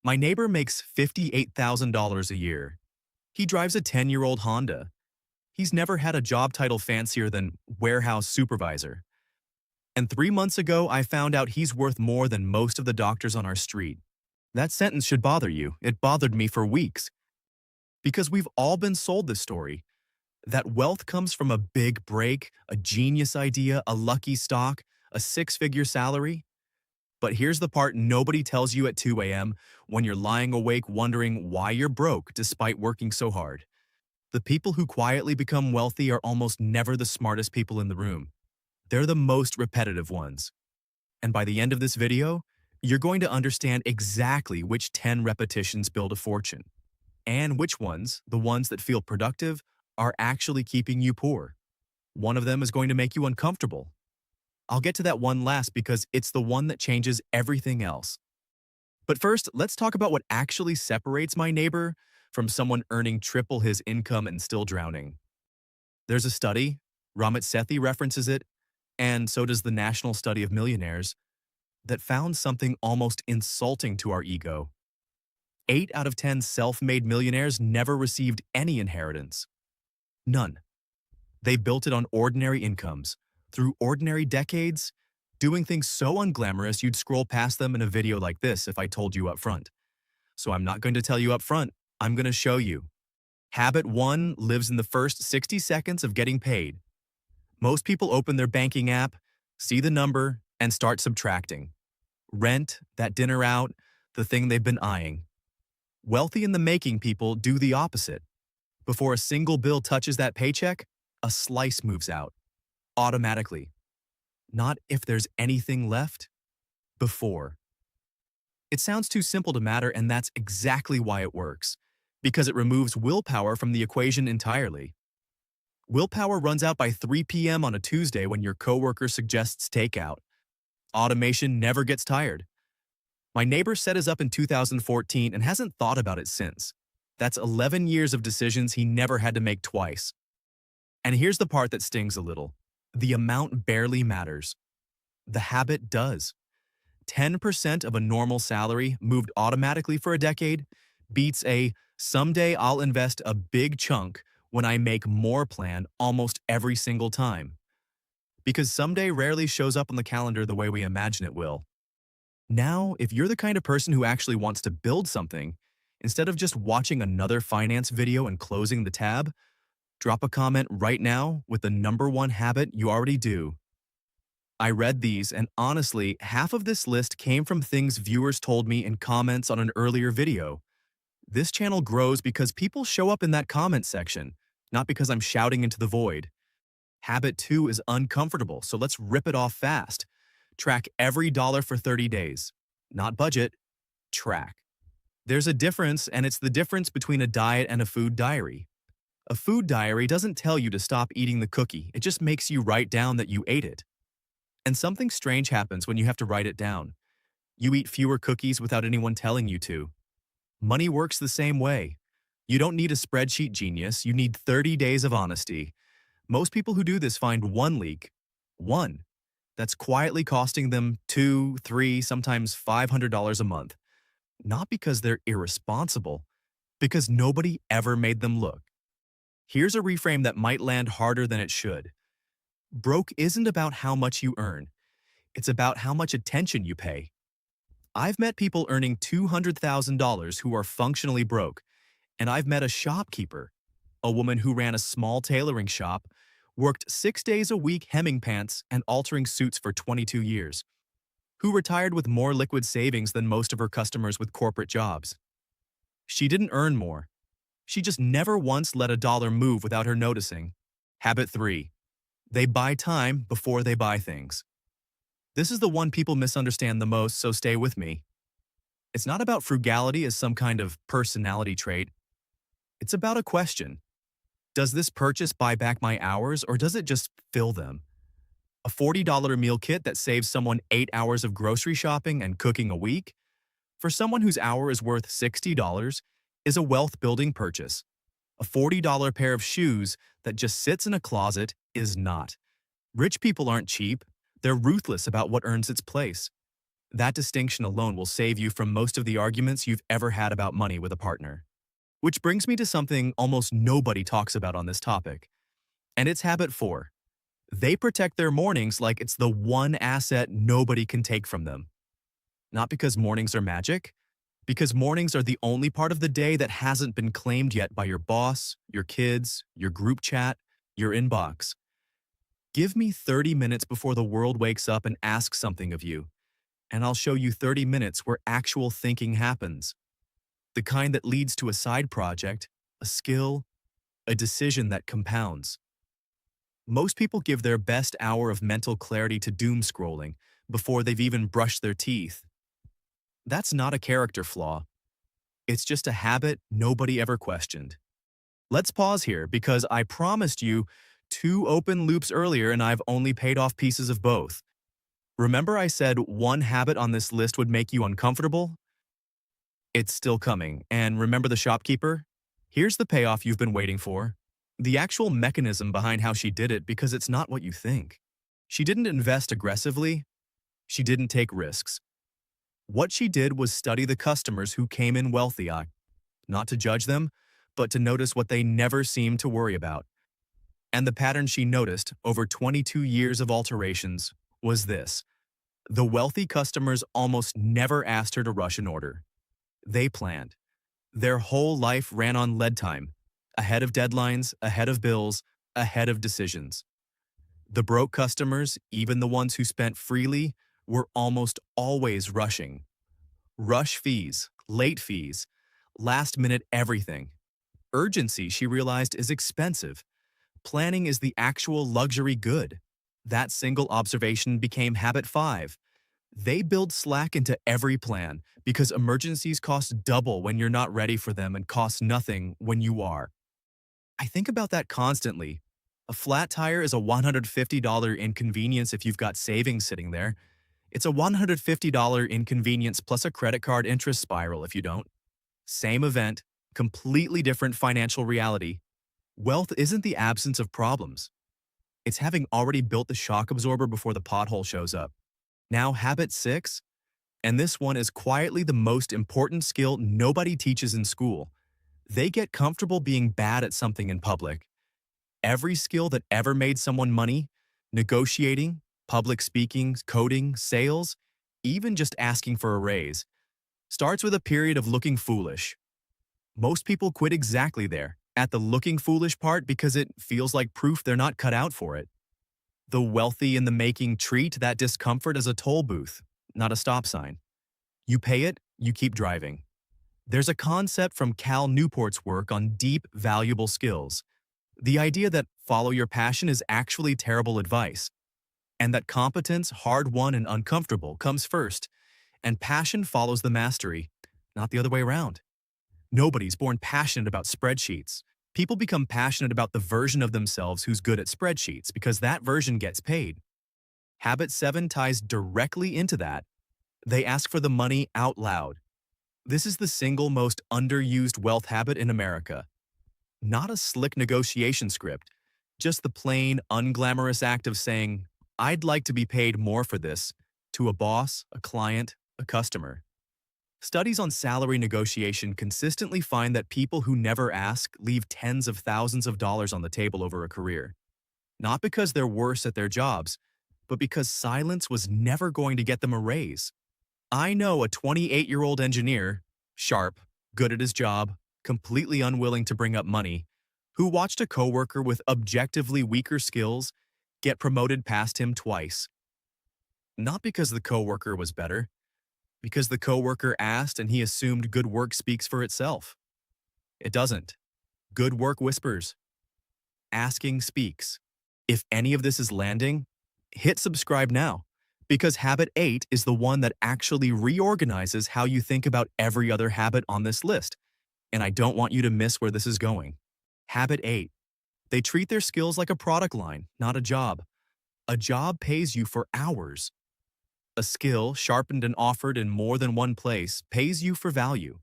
My neighbor makes $58,000 a year. He drives a 10-year-old Honda. He's never had a job title fancier than warehouse supervisor. And 3 months ago, I found out he's worth more than most of the doctors on our street. That sentence should bother you. It bothered me for weeks. Because we've all been sold this story that wealth comes from a big break, a genius idea, a lucky stock, a six-figure salary. But here's the part nobody tells you at 2 a.m. when you're lying awake wondering why you're broke despite working so hard. The people who quietly become wealthy are almost never the smartest people in the room. They're the most repetitive ones. And by the end of this video, you're going to understand exactly which 10 repetitions build a fortune, and which ones, the ones that feel productive, are actually keeping you poor. One of them is going to make you uncomfortable. I'll get to that one last because it's the one that changes everything else. But first, let's talk about what actually separates my neighbor from someone earning triple his income and still drowning. There's a study, Ramit Sethi references it, and so does the National Study of Millionaires, that found something almost insulting to our ego. 8 out of 10 self-made millionaires never received any inheritance. None. They built it on ordinary incomes, through ordinary decades, doing things so unglamorous you'd scroll past them in a video like this if I told you up front. So I'm not going to tell you up front, I'm going to show you. Habit 1 lives in the first 60 seconds of getting paid. Most people open their banking app, see the number, and start subtracting. Rent, that dinner out, the thing they've been eyeing. Wealthy in the making people do the opposite. Before a single bill touches that paycheck, a slice moves out. Automatically. Not if there's anything left. Before. It sounds too simple to matter, and that's exactly why it works. Because it removes willpower from the equation entirely. Willpower runs out by 3 p.m. on a Tuesday when your coworker suggests takeout. Automation never gets tired. My neighbor set his up in 2014 and hasn't thought about it since. That's 11 years of decisions he never had to make twice. And here's the part that stings a little. The amount barely matters. The habit does. 10% of a normal salary moved automatically for a decade beats a someday I'll invest a big chunk when I make more plan almost every single time. Because someday rarely shows up on the calendar the way we imagine it will. Now, if you're the kind of person who actually wants to build something, instead of just watching another finance video and closing the tab, drop a comment right now with the number one habit you already do. I read these, and honestly, half of this list came from things viewers told me in comments on an earlier video. This channel grows because people show up in that comment section, not because I'm shouting into the void. Habit 2 is uncomfortable, so let's rip it off fast. Track every dollar for 30 days. Not budget, track. There's a difference, and it's the difference between a diet and a food diary. A food diary doesn't tell you to stop eating the cookie, it just makes you write down that you ate it. And something strange happens when you have to write it down. You eat fewer cookies without anyone telling you to. Money works the same way. You don't need a spreadsheet genius, you need 30 days of honesty. Most people who do this find one leak, one, that's quietly costing them $2, $3, sometimes $500 a month. Not because they're irresponsible, because nobody ever made them look. Here's a reframe that might land harder than it should. Broke isn't about how much you earn. It's about how much attention you pay. I've met people earning $200,000 who are functionally broke, and I've met a shopkeeper, a woman who ran a small tailoring shop, worked 6 days a week hemming pants and altering suits for 22 years, who retired with more liquid savings than most of her customers with corporate jobs. She didn't earn more. She just never once let a dollar move without her noticing. Habit 3. They buy time before they buy things. This is the one people misunderstand the most, so stay with me. It's not about frugality as some kind of personality trait. It's about a question. Does this purchase buy back my hours, or does it just fill them? A $40 meal kit that saves someone 8 hours of grocery shopping and cooking a week? For someone whose hour is worth $60, is a wealth-building purchase. A $40 pair of shoes that just sits in a closet is not. Rich people aren't cheap. They're ruthless about what earns its place. That distinction alone will save you from most of the arguments you've ever had about money with a partner. Which brings me to something almost nobody talks about on this topic, and it's habit 4. They protect their mornings like it's the one asset nobody can take from them. Not because mornings are magic, because mornings are the only part of the day that hasn't been claimed yet by your boss, your kids, your group chat, your inbox. Give me 30 minutes before the world wakes up and asks something of you, and I'll show you 30 minutes where actual thinking happens. The kind that leads to a side project, a skill, a decision that compounds. Most people give their best hour of mental clarity to doom scrolling before they've even brushed their teeth. That's not a character flaw. It's just a habit nobody ever questioned. Let's pause here because I promised you 2 open loops earlier and I've only paid off pieces of both. Remember I said one habit on this list would make you uncomfortable? It's still coming. And remember the shopkeeper? Here's the payoff you've been waiting for. The actual mechanism behind how she did it, because it's not what you think. She didn't invest aggressively. She didn't take risks. What she did was study the customers who came in wealthy, not to judge them, but to notice what they never seemed to worry about. And the pattern she noticed over 22 years of alterations was this. The wealthy customers almost never asked her to rush an order. They planned. Their whole life ran on lead time, ahead of deadlines, ahead of bills, ahead of decisions. The broke customers, even the ones who spent freely, were almost always rushing. Rush fees, late fees, last-minute everything. Urgency, she realized, is expensive. Planning is the actual luxury good. That single observation became habit 5. They build slack into every plan because emergencies cost double when you're not ready for them and cost nothing when you are. I think about that constantly. A flat tire is a $150 inconvenience if you've got savings sitting there. It's a $150 inconvenience plus a credit card interest spiral if you don't. Same event, completely different financial reality. Wealth isn't the absence of problems. It's having already built the shock absorber before the pothole shows up. Now habit 6, and this one is quietly the most important skill nobody teaches in school. They get comfortable being bad at something in public. Every skill that ever made someone money, negotiating, public speaking, coding, sales, even just asking for a raise, starts with a period of looking foolish. Most people quit exactly there, at the looking foolish part, because it feels like proof they're not cut out for it. The wealthy in the making treat that discomfort as a toll booth, not a stop sign. You pay it, you keep driving. There's a concept from Cal Newport's work on deep, valuable skills. The idea that follow your passion is actually terrible advice, and that competence, hard-won and uncomfortable, comes first, and passion follows the mastery, not the other way around. Nobody's born passionate about spreadsheets. People become passionate about the version of themselves who's good at spreadsheets because that version gets paid. Habit 7 ties directly into that. They ask for the money out loud. This is the single most underused wealth habit in America. Not a slick negotiation script, just the plain, unglamorous act of saying, "I'd like to be paid more for this," to a boss, a client, a customer. Studies on salary negotiation consistently find that people who never ask leave tens of thousands of dollars on the table over a career. Not because they're worse at their jobs, but because silence was never going to get them a raise. I know a 28-year-old engineer, sharp, good at his job, completely unwilling to bring up money, who watched a coworker with objectively weaker skills get promoted past him twice. Not because the coworker was better, because the coworker asked and he assumed good work speaks for itself. It doesn't. Good work whispers. Asking speaks. If any of this is landing, hit subscribe now, because habit 8 is the one that actually reorganizes how you think about every other habit on this list, and I don't want you to miss where this is going. Habit 8. They treat their skills like a product line, not a job. A job pays you for hours. A skill, sharpened and offered in more than one place, pays you for value.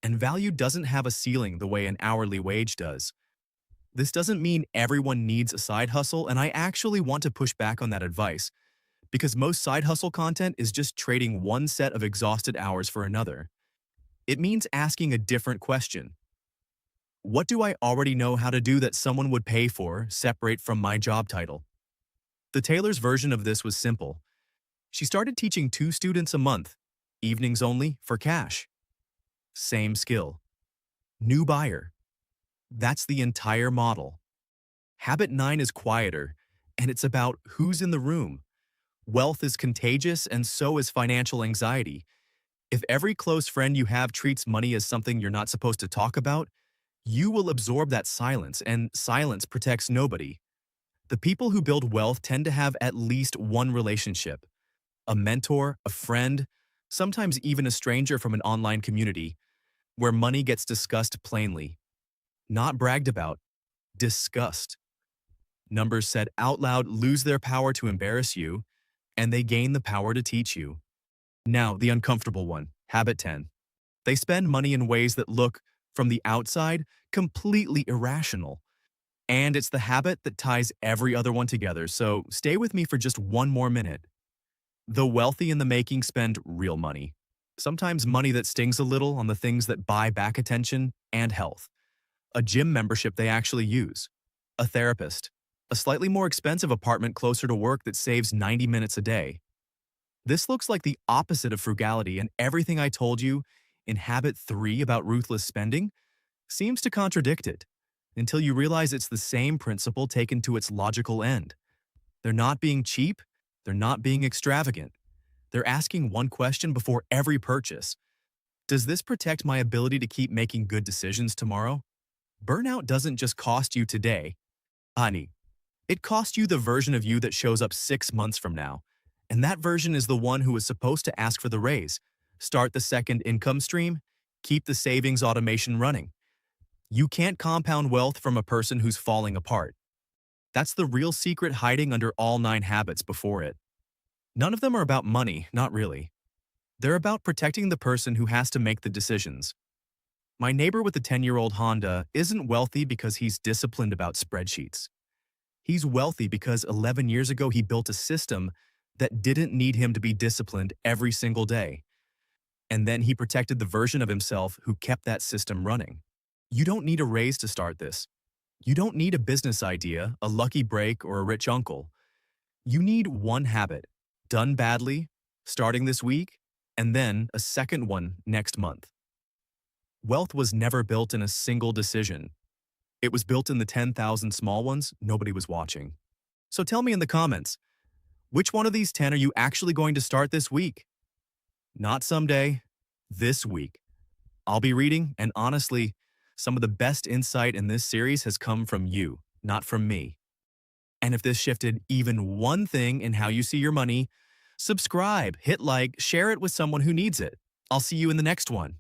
And value doesn't have a ceiling the way an hourly wage does. This doesn't mean everyone needs a side hustle, and I actually want to push back on that advice, Because most side hustle content is just trading one set of exhausted hours for another. It means asking a different question. What do I already know how to do that someone would pay for, separate from my job title? The Taylor's version of this was simple. She started teaching 2 students a month, evenings only, for cash. Same skill. New buyer. That's the entire model. Habit 9 is quieter, and it's about who's in the room. Wealth is contagious, and so is financial anxiety. If every close friend you have treats money as something you're not supposed to talk about, you will absorb that silence, and silence protects nobody. The people who build wealth tend to have at least one relationship: a mentor, a friend, sometimes even a stranger from an online community, where money gets discussed plainly. Not bragged about, discussed. Numbers said out loud lose their power to embarrass you, and they gain the power to teach you. Now, the uncomfortable one, habit 10. They spend money in ways that look, from the outside, completely irrational. And it's the habit that ties every other one together, so stay with me for just one more minute. The wealthy in the making spend real money. Sometimes money that stings a little on the things that buy back attention and health. A gym membership they actually use. A therapist. A slightly more expensive apartment closer to work that saves 90 minutes a day. This looks like the opposite of frugality, and everything I told you in habit 3 about ruthless spending seems to contradict it, until you realize it's the same principle taken to its logical end. They're not being cheap, they're not being extravagant. They're asking one question before every purchase. Does this protect my ability to keep making good decisions tomorrow? Burnout doesn't just cost you today, honey. It costs you the version of you that shows up 6 months from now. And that version is the one who is supposed to ask for the raise, start the second income stream, keep the savings automation running. You can't compound wealth from a person who's falling apart. That's the real secret hiding under all 9 habits before it. None of them are about money, not really. They're about protecting the person who has to make the decisions. My neighbor with the 10-year-old Honda isn't wealthy because he's disciplined about spreadsheets. He's wealthy because 11 years ago he built a system that didn't need him to be disciplined every single day. And then he protected the version of himself who kept that system running. You don't need a raise to start this. You don't need a business idea, a lucky break, or a rich uncle. You need one habit, done badly, starting this week, and then a second one next month. Wealth was never built in a single decision. It was built in the 10,000 small ones nobody was watching. So tell me in the comments, which one of these 10 are you actually going to start this week? Not someday, this week. I'll be reading, and honestly, some of the best insight in this series has come from you, not from me. And if this shifted even one thing in how you see your money, subscribe, hit like, share it with someone who needs it. I'll see you in the next one.